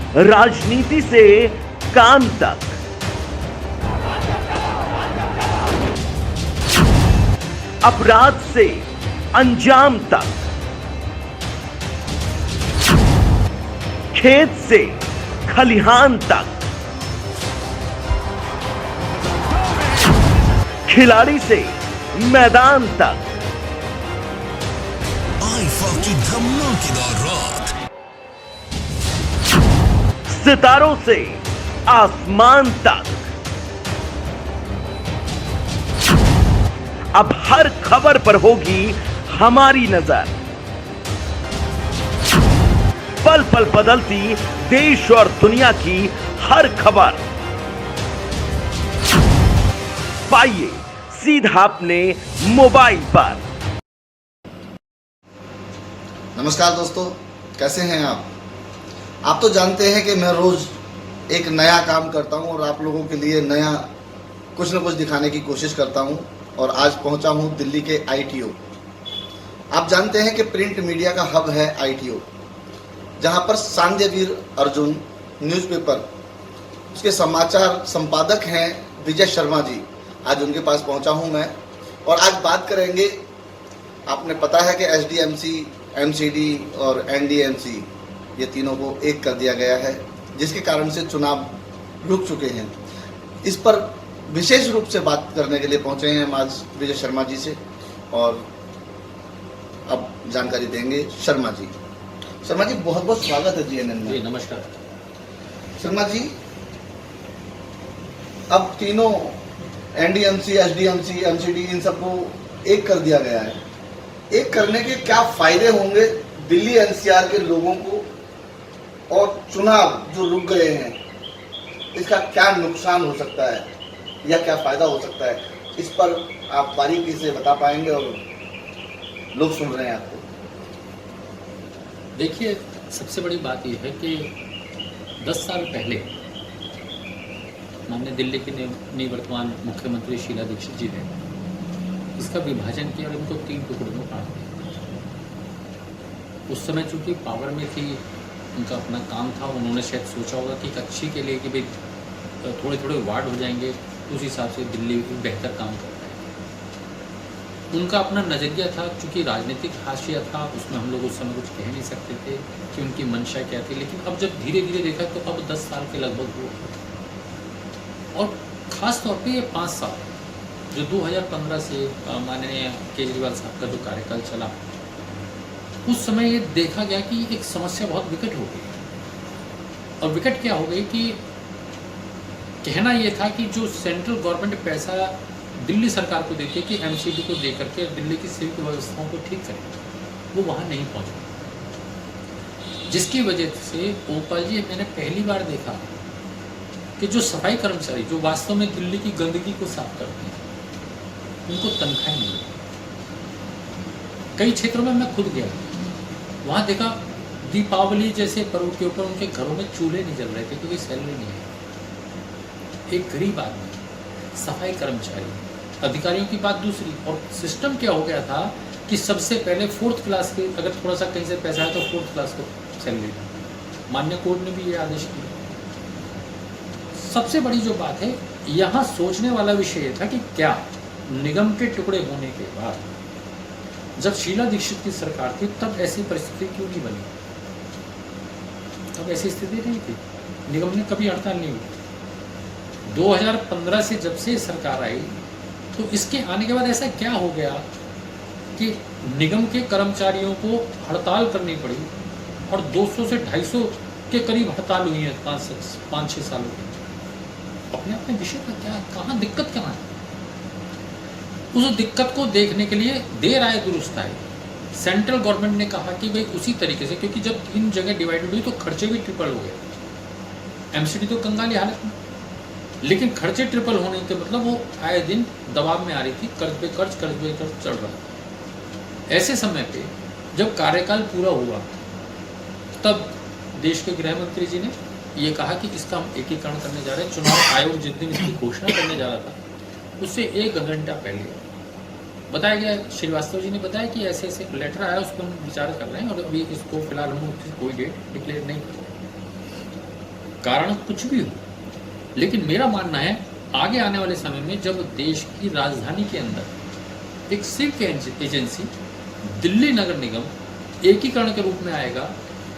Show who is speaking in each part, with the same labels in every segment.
Speaker 1: राजनीति से काम तक, अपराध से अंजाम तक, खेत से खलिहान तक, खिलाड़ी से मैदान तक,
Speaker 2: आईफा की धमाकेदार रात,
Speaker 1: सितारों से आसमान तक, अब हर खबर पर होगी हमारी नजर। पल पल बदलती देश और दुनिया की हर खबर पाइए सीधा अपने मोबाइल पर।
Speaker 3: नमस्कार दोस्तों, कैसे हैं आप? आप तो जानते हैं कि मैं रोज़ एक नया काम करता हूं और आप लोगों के लिए नया कुछ न कुछ दिखाने की कोशिश करता हूं। और आज पहुंचा हूं दिल्ली के ITO। आप जानते हैं कि प्रिंट मीडिया का हब है ITO, जहां पर सांध्यवीर अर्जुन न्यूज़पेपर उसके समाचार संपादक हैं विजय शर्मा जी। आज उनके पास पहुंचा हूं मैं और आज बात करेंगे। आपने पता है कि SDMC, MCD और NDMC ये तीनों को एक कर दिया गया है, जिसके कारण से चुनाव रुक चुके हैं। इस पर विशेष रूप से बात करने के लिए पहुंचे हैं हम आज विजय शर्मा जी से और अब जानकारी देंगे शर्मा जी। शर्मा जी, बहुत बहुत स्वागत है GNN में।
Speaker 4: नमस्कार
Speaker 3: शर्मा जी, अब तीनों NDMC, SDMC, MCD इन सबको एक कर दिया गया है। एक करने के क्या फायदे होंगे दिल्ली NCR के लोगों को, और चुनाव जो रुक गए हैं इसका क्या नुकसान हो सकता है या क्या फायदा हो सकता है, इस पर आप बारीकी से बता पाएंगे और लोग सुन रहे हैं आपको।
Speaker 4: देखिए, सबसे बड़ी बात यह है कि 10 साल पहले माननीय दिल्ली के निवर्तमान मुख्यमंत्री शीला दीक्षित जी ने इसका विभाजन किया और इनको 3 टुकड़ों में बांट दिया। उस समय चूंकि पावर में थी, उनका अपना काम था, उन्होंने शायद सोचा होगा कि एक अच्छी के लिए कि भाई थोड़े थोड़े वार्ड हो जाएंगे, उस हिसाब से दिल्ली बेहतर काम कर पाएगी। उनका अपना नज़रिया था, चूँकि राजनीतिक हाशिया था, उसमें हम लोग उस समय कुछ कह नहीं सकते थे कि उनकी मंशा क्या थी। लेकिन अब जब धीरे धीरे देखा तो अब 10 साल के लगभग हुआ, और ख़ास तौर पे ये 5 साल जो 2015 से माननीय केजरीवाल साहब का जो कार्यकाल चला, उस समय ये देखा गया कि एक समस्या बहुत विकट हो गई। और विकट क्या हो गई कि कहना ये था कि जो सेंट्रल गवर्नमेंट पैसा दिल्ली सरकार को देती है कि MCD को दे करके दिल्ली की सिविक व्यवस्थाओं को ठीक करें, वो वहाँ नहीं पहुँचा। जिसकी वजह से भोपाल जी, मैंने पहली बार देखा कि जो सफाई कर्मचारी जो वास्तव में दिल्ली की गंदगी को साफ करते हैं, उनको तनख्वाहें नहीं मिली। कई क्षेत्रों में मैं खुद गया, वहाँ देखा दीपावली जैसे पर्व के ऊपर उनके घरों में चूल्हे नहीं जल रहे थे क्योंकि सैलरी नहीं है। एक गरीब आदमी, सफाई कर्मचारी, अधिकारियों की बात दूसरी। और सिस्टम क्या हो गया था कि सबसे पहले 4th क्लास के, अगर थोड़ा सा कहीं से पैसा है तो 4th क्लास को सैलरी। मान्य कोर्ट ने भी ये आदेश किया। सबसे बड़ी जो बात है, यहाँ सोचने वाला विषय ये था कि क्या निगम के टुकड़े होने के बाद जब शीला दीक्षित की सरकार थी तब ऐसी परिस्थिति क्यों नहीं बनी? तब ऐसी स्थिति नहीं थी, निगम ने कभी हड़ताल नहीं हुई। 2015 से जब से सरकार आई तो इसके आने के बाद ऐसा क्या हो गया कि निगम के कर्मचारियों को हड़ताल करनी पड़ी और 200 से 250 के करीब हड़ताल हुई है 5-6 सालों के। अपने अपने विषय का क्या, कहाँ दिक्कत कहाँ है? उस दिक्कत को देखने के लिए देर आए दुरुस्त आए। सेंट्रल गवर्नमेंट ने कहा कि भाई उसी तरीके से, क्योंकि जब 3 जगह डिवाइडेड हुई तो खर्चे भी ट्रिपल हो गए। MCD तो कंगाली हालत में, लेकिन खर्चे ट्रिपल होने के मतलब वो आए दिन दबाव में आ रही थी, कर्ज पे कर्ज चढ़ रहा था। ऐसे समय पे जब कार्यकाल पूरा हुआ तब देश के गृह मंत्री जी ने ये कहा कि इसका हम एकीकरण करने जा रहे हैं। चुनाव आयोग जिस दिन इसकी घोषणा करने जा रहा था उससे 1 घंटा पहले बताया गया, श्रीवास्तव जी ने बताया कि ऐसे ऐसे लेटर आया, उस पर हम विचार कर रहे हैं और अभी इसको फिलहाल हम कोई डेट डिक्लेयर नहीं कर रहे। कारण कुछ भी हो, लेकिन मेरा मानना है आगे आने वाले समय में जब देश की राजधानी के अंदर एक सिविक एजेंसी दिल्ली नगर निगम एकीकरण के रूप में आएगा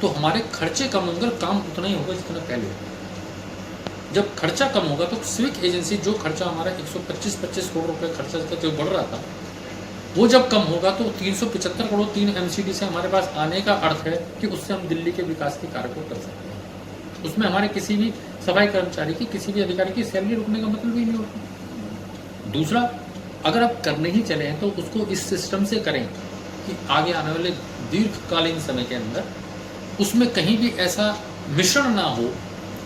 Speaker 4: तो हमारे खर्चे कम होंगे, काम उतना ही होगा जितना पहले होगा। जब खर्चा कम होगा तो सिविक एजेंसी, जो खर्चा हमारा 125 करोड़ रुपए खर्चा जो बढ़ रहा था, वो जब कम होगा तो 375 करोड़ 3 MCD से हमारे पास आने का अर्थ है कि उससे हम दिल्ली के विकास के कार्य को कर सकते हैं। उसमें हमारे किसी भी सफाई कर्मचारी की, किसी भी अधिकारी की सैलरी रुकने का मतलब ही नहीं होता। दूसरा, अगर आप करने ही चले हैं तो उसको इस सिस्टम से करें कि आगे आने वाले दीर्घकालीन समय के अंदर उसमें कहीं भी ऐसा मिश्रण ना हो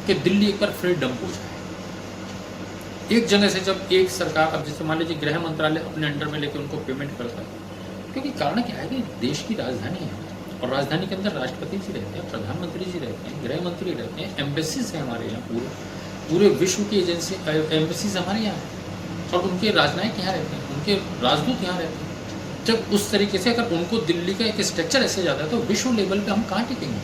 Speaker 4: कि दिल्ली एक बार फिर डंप हो जाए। एक जगह से जब एक सरकार, अब जैसे मान लीजिए गृह मंत्रालय अपने अंडर में लेके उनको पेमेंट करता है, क्योंकि कारण क्या है कि देश की राजधानी है और राजधानी के अंदर राष्ट्रपति जी रहते हैं, प्रधानमंत्री जी रहते हैं, गृह मंत्री रहते हैं, एम्बेसीज है हमारे यहाँ, पूरे विश्व की एजेंसी एम्बेसीज हमारे यहाँ है और उनके राजनयिक यहाँ रहते हैं, उनके राजदूत यहाँ रहते हैं। जब उस तरीके से अगर उनको दिल्ली का एक स्ट्रक्चर ऐसे जाता है तो विश्व लेवल पे हम कहाँ टिकेंगे?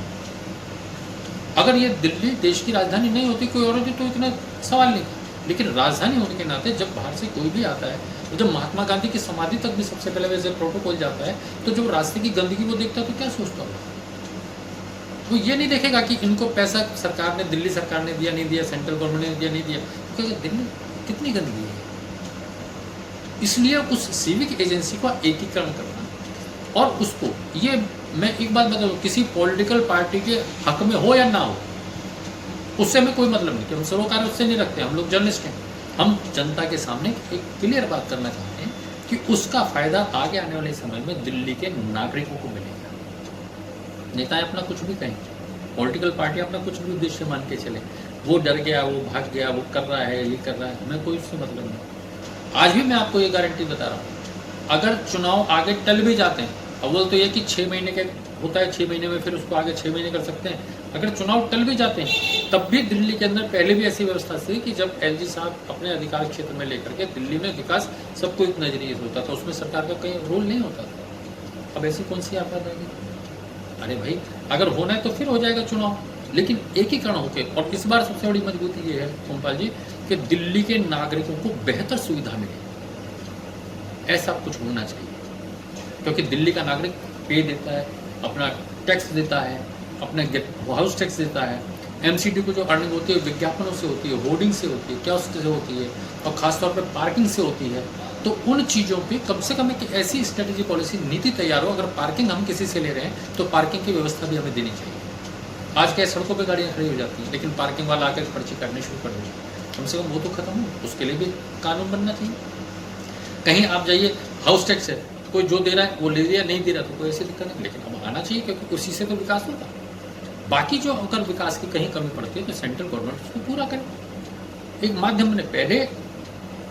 Speaker 4: अगर ये दिल्ली देश की राजधानी नहीं होती, कोई और होती तो इतना सवाल नहीं था, लेकिन राजधानी होने के नाते जब बाहर से कोई भी आता है, तो जब महात्मा गांधी की समाधि तक भी सबसे पहले वैसे प्रोटोकॉल जाता है, तो जब रास्ते की गंदगी वो देखता है तो क्या सोचता होगा? वो ये नहीं देखेगा कि इनको पैसा सरकार ने, दिल्ली सरकार ने दिया नहीं दिया, सेंट्रल गवर्नमेंट ने दिया नहीं दिया, क्योंकि दिल्ली कितनी गंदगी है। इसलिए उस सिविक एजेंसी का एकीकरण करना और उसको, ये मैं एक बात बता दूं, किसी पॉलिटिकल पार्टी के हक में हो या ना हो, उससे हमें कोई मतलब नहीं कि हम सरोकार उससे नहीं रखते, हम लोग जर्नलिस्ट हैं। हम जनता के सामने एक क्लियर बात करना चाहते हैं कि उसका फायदा आगे आने वाले समय में दिल्ली के नागरिकों को मिलेगा। नेताएं अपना कुछ भी कहें, पॉलिटिकल पार्टी अपना कुछ भी उद्देश्य मान के चले, वो डर गया, वो भाग गया, वो कर रहा है, ये कर रहा है, हमें कोई उससे मतलब नहीं। आज भी मैं आपको ये गारंटी बता रहा हूँ, अगर चुनाव आगे टल भी जाते हैं, अव्वल तो ये कि 6 महीने के होता है, 6 महीने में फिर उसको आगे 6 महीने कर सकते हैं, अगर चुनाव टल भी जाते हैं तब भी दिल्ली के अंदर पहले भी ऐसी व्यवस्था थी कि जब LG साहब अपने अधिकार क्षेत्र में लेकर के दिल्ली में विकास सबको एक नजरिए से होता था, उसमें सरकार का कहीं रोल नहीं होता था। अब ऐसी कौन सी आपदा रहेगी? अरे भाई, अगर होना है तो फिर हो जाएगा चुनाव, लेकिन एकीकरण होके। और इस बार सबसे बड़ी मजबूती ये है सोमपाल जी कि दिल्ली के नागरिकों को बेहतर सुविधा मिले, ऐसा कुछ होना चाहिए, क्योंकि दिल्ली का नागरिक पे देता है, अपना टैक्स देता है, अपने हाउस टैक्स देता है, MCD को जो अर्निंग होती है विज्ञापनों से होती है, होर्डिंग से होती है, कियोस्क से होती है और खासतौर पर पार्किंग से होती है। तो उन चीज़ों पे कम से कम एक ऐसी स्ट्रेटेजी पॉलिसी नीति तैयार हो, अगर पार्किंग हम किसी से ले रहे हैं तो पार्किंग की व्यवस्था भी हमें देनी चाहिए। आज क्या सड़कों पे गाड़ियाँ खड़ी हो जाती हैं, लेकिन पार्किंग वाला आकर पर्ची काटने शुरू कर देते हैं, कम से कम वो तो खत्म हो, उसके लिए भी कानून बनना चाहिए। कहीं आप जाइए, हाउस टैक्स है, कोई जो दे रहा है वो ले लिया, नहीं दे रहा तो कोई ऐसी दिक्कत नहीं, लेकिन अब आना चाहिए क्योंकि उसी से तो विकास होता है। बाकी जो अगर विकास की कहीं कमी पड़ती है तो सेंट्रल गवर्नमेंट उसको पूरा करे। एक माध्यम ने पहले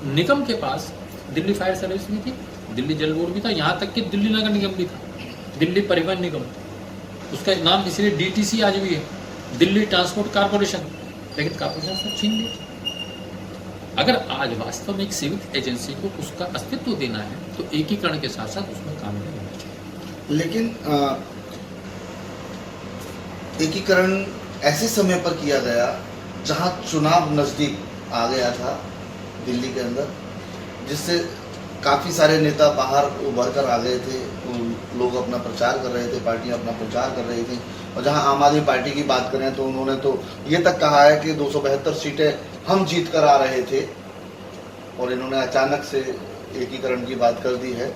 Speaker 4: निगम के पास दिल्ली फायर सर्विस भी थी, दिल्ली जल बोर्ड भी था, यहाँ तक कि दिल्ली नगर निगम भी था, दिल्ली परिवहन निगम, उसका नाम इसलिए DTC आज भी है, दिल्ली ट्रांसपोर्ट कारपोरेशन, लेकिन कारपोरेशन सब छीन लिया। अगर आज वास्तव में एक सिविक एजेंसी को उसका अस्तित्व देना है तो एकीकरण के साथ साथ उसमें काम नहीं होना चाहिए।
Speaker 3: लेकिन एकीकरण ऐसे समय पर किया गया जहां चुनाव नज़दीक आ गया था दिल्ली के अंदर, जिससे काफ़ी सारे नेता बाहर उभर कर आ गए थे, लोग अपना प्रचार कर रहे थे, पार्टियां अपना प्रचार कर रही थी। और जहां आम आदमी पार्टी की बात करें तो उन्होंने तो ये तक कहा है कि 272 सीटें हम जीत कर आ रहे थे, और इन्होंने अचानक से एकीकरण की बात कर दी है।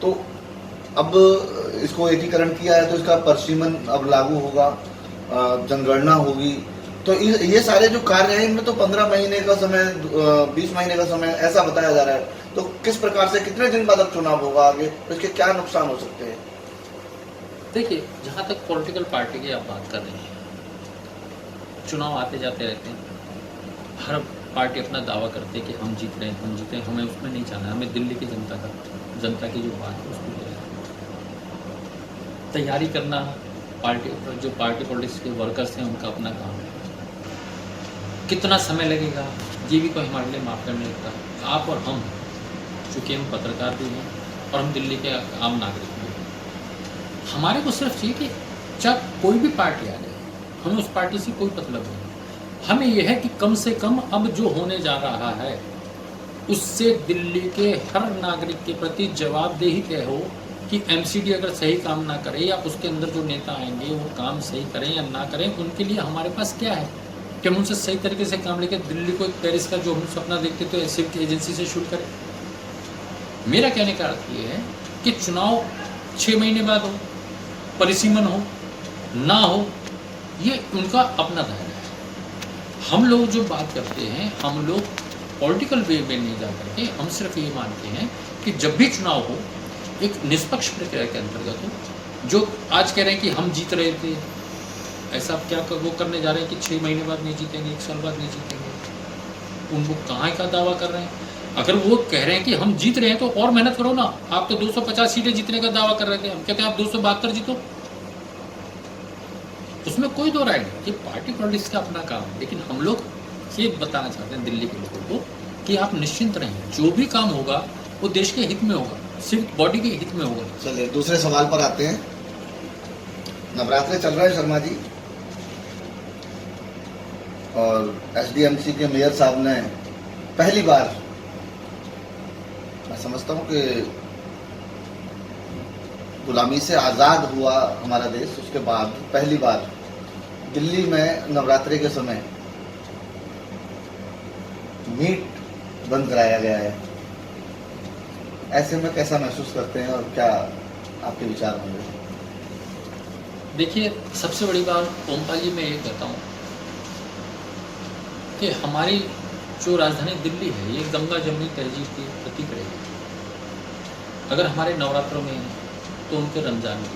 Speaker 3: तो अब इसको एकीकरण किया है तो इसका परिसीमन अब लागू होगा, जनगणना होगी, तो ये सारे जो कार्य हैं इनमें तो 15 महीने का समय, 20 महीने का समय ऐसा बताया जा रहा है। तो किस प्रकार से कितने दिन बाद अब चुनाव होगा आगे, तो इसके क्या नुकसान हो सकते हैं?
Speaker 4: देखिए, जहाँ तक पॉलिटिकल पार्टी की आप बात कर रहे हैं, चुनाव आते जाते रहते हैं, हर पार्टी अपना दावा करते हैं कि हम जीत रहे हैं, हम जीते हैं, हमें उसमें नहीं जाना, हमें दिल्ली की जनता की जो बात है उसको तैयारी करना, जो पार्टी पॉलिटिक्स के वर्कर्स हैं उनका अपना काम है। कितना समय लगेगा ये भी कोई हमारे लिए मापदंड नहीं लगता। आप और हम, चूँकि हम पत्रकार भी हैं और हम दिल्ली के आम नागरिक भी हैं, हमारे को सिर्फ चाहिए कि जब कोई भी पार्टी आ जाए, हमें उस पार्टी से कोई मतलब नहीं, हमें यह है कि कम से कम अब जो होने जा रहा है उससे दिल्ली के हर नागरिक के प्रति जवाबदेही तय हो कि एमसीडी अगर सही काम ना करे या उसके अंदर जो नेता आएंगे वो काम सही करें या ना करें, उनके लिए हमारे पास क्या है कि हम उनसे सही तरीके से काम लेकर दिल्ली को एक पेरिस का जो हम सपना देखते तो सिविक एजेंसी से शुरू करें। मेरा कहने का अर्थ ये है कि चुनाव 6 महीने बाद हो, परिसीमन हो ना हो, ये उनका अपना दायरा है। हम लोग जो बात करते हैं, हम लोग पॉलिटिकल वे में नहीं जा करके हम सिर्फ ये मानते हैं कि जब भी चुनाव हो एक निष्पक्ष प्रक्रिया के अंतर्गत हो। जो आज कह रहे हैं कि हम जीत रहे थे, ऐसा क्या वो करने जा रहे हैं कि 6 महीने बाद नहीं जीतेंगे, 1 साल बाद नहीं जीतेंगे, उनको कहाँ का दावा कर रहे हैं। अगर वो कह रहे हैं कि हम जीत रहे हैं तो और मेहनत करो ना। आप तो 250 सीटें जीतने का दावा कर रहे थे, हम कहते हैं आप 272 जीतो। उसमें कोई दो राय नहीं कि पार्टी पॉलिटिक्स का अपना काम है, लेकिन हम लोग ये बताना चाहते हैं दिल्ली के लोगों को कि आप निश्चिंत रहें, जो भी काम होगा वो देश के हित में होगा, सिर्फ बॉडी के हित में होगा।
Speaker 3: चलिए दूसरे सवाल पर आते हैं। नवरात्रे चल रहे हैं शर्मा जी, और एसडीएमसी के मेयर साहब ने पहली बार, मैं समझता हूँ कि गुलामी से आज़ाद हुआ हमारा देश, उसके बाद पहली बार दिल्ली में नवरात्रि के समय मीट बंद कराया गया है। ऐसे में कैसा महसूस करते हैं और क्या आपके विचार होंगे?
Speaker 4: देखिए, सबसे बड़ी बात ओमपाल जी मैं ये कहता हूँ कि हमारी जो राजधानी दिल्ली है ये गंगा जमुनी तहजीब की प्रतीक रहेगी। अगर हमारे नवरात्रों में तो उनके रमजान में।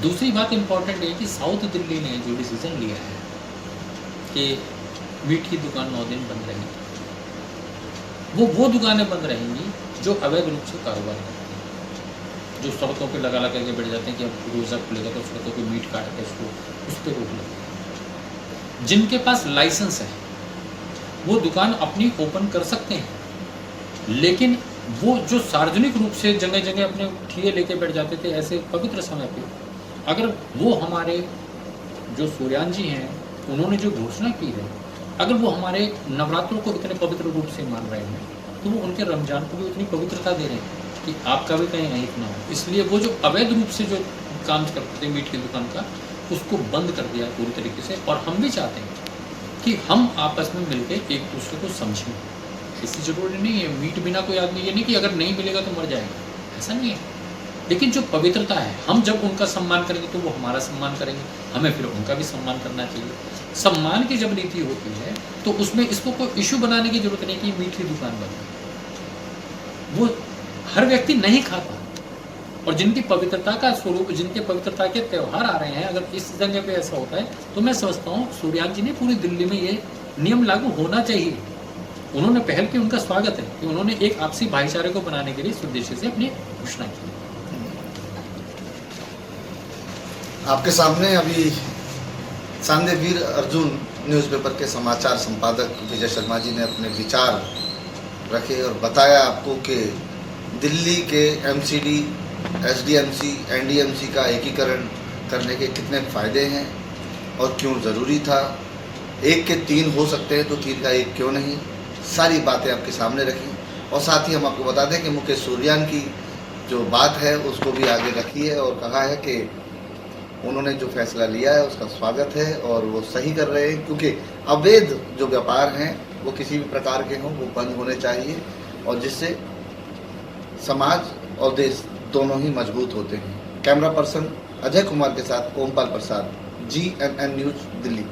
Speaker 4: दूसरी बात इंपॉर्टेंट है कि साउथ दिल्ली ने जो डिसीजन लिया है कि मीट की दुकान 9 दिन बंद रहेगी, वो दुकानें बंद रहेंगी जो अवैध रूप से कारोबार करती हैं, जो सड़कों पे लगा के बैठ जाते हैं कि अब रोज़ा खुलेगा तो सड़कों पे मीट काट के उसको उस पर रोक लगेगी। जिनके पास लाइसेंस है वो दुकान अपनी ओपन कर सकते हैं, लेकिन वो जो सार्वजनिक रूप से जगह जगह अपने ठिये लेके बैठ जाते थे ऐसे पवित्र समय पे, अगर वो हमारे जो सूर्यान जी हैं उन्होंने जो घोषणा की है, अगर वो हमारे नवरात्रों को इतने पवित्र रूप से मान रहे हैं तो वो उनके रमजान को भी उतनी पवित्रता दे रहे हैं कि आपका भी कहीं अहित ना हो। इसलिए वो जो अवैध रूप से जो काम करते थे मीट की दुकान का, उसको बंद कर दिया पूरी तरीके से। और हम भी चाहते हैं कि हम आपस में मिलकर एक दूसरे को समझें। इसकी जरूरी नहीं है मीट बिना कोई आदमी, ये नहीं कि अगर नहीं मिलेगा तो मर जाएगा, ऐसा नहीं है। लेकिन जो पवित्रता है, हम जब उनका सम्मान करेंगे तो वो हमारा सम्मान करेंगे, हमें फिर उनका भी सम्मान करना चाहिए। सम्मान की जब नीति होती है तो उसमें इसको कोई इशू बनाने की जरूरत नहीं कि मीट की दुकान बंद है। वो हर व्यक्ति नहीं खाता, और जिनकी पवित्रता का स्वरूप, जिनके पवित्रता के त्यौहार आ रहे हैं, अगर इस जगह पे ऐसा होता है तो मैं समझता हूँ सूर्यान जी ने पूरी दिल्ली में ये नियम लागू होना चाहिए। उन्होंने पहल की, उनका स्वागत है कि उन्होंने एक आपसी भाईचारे को बनाने के लिए इस उद्देश्य से अपनी घोषणा की।
Speaker 3: आपके सामने अभी सांदे वीर अर्जुन न्यूज़पेपर के समाचार संपादक विजय शर्मा जी ने अपने विचार रखे और बताया आपको कि दिल्ली के एमसीडी, एसडीएमसी, एनडीएमसी का एकीकरण करने के कितने फ़ायदे हैं और क्यों ज़रूरी था। 1 के 3 हो सकते हैं तो 3 का 1 क्यों नहीं, सारी बातें आपके सामने रखी। और साथ ही हम आपको बता दें कि मुकेश सूर्यान की जो बात है उसको भी आगे रखी है और कहा है कि उन्होंने जो फैसला लिया है उसका स्वागत है और वो सही कर रहे हैं, क्योंकि अवैध जो व्यापार हैं वो किसी भी प्रकार के हों वो बंद होने चाहिए, और जिससे समाज और देश दोनों ही मजबूत होते हैं। कैमरा पर्सन अजय कुमार के साथ ओमपाल प्रसाद, GNN न्यूज़, दिल्ली।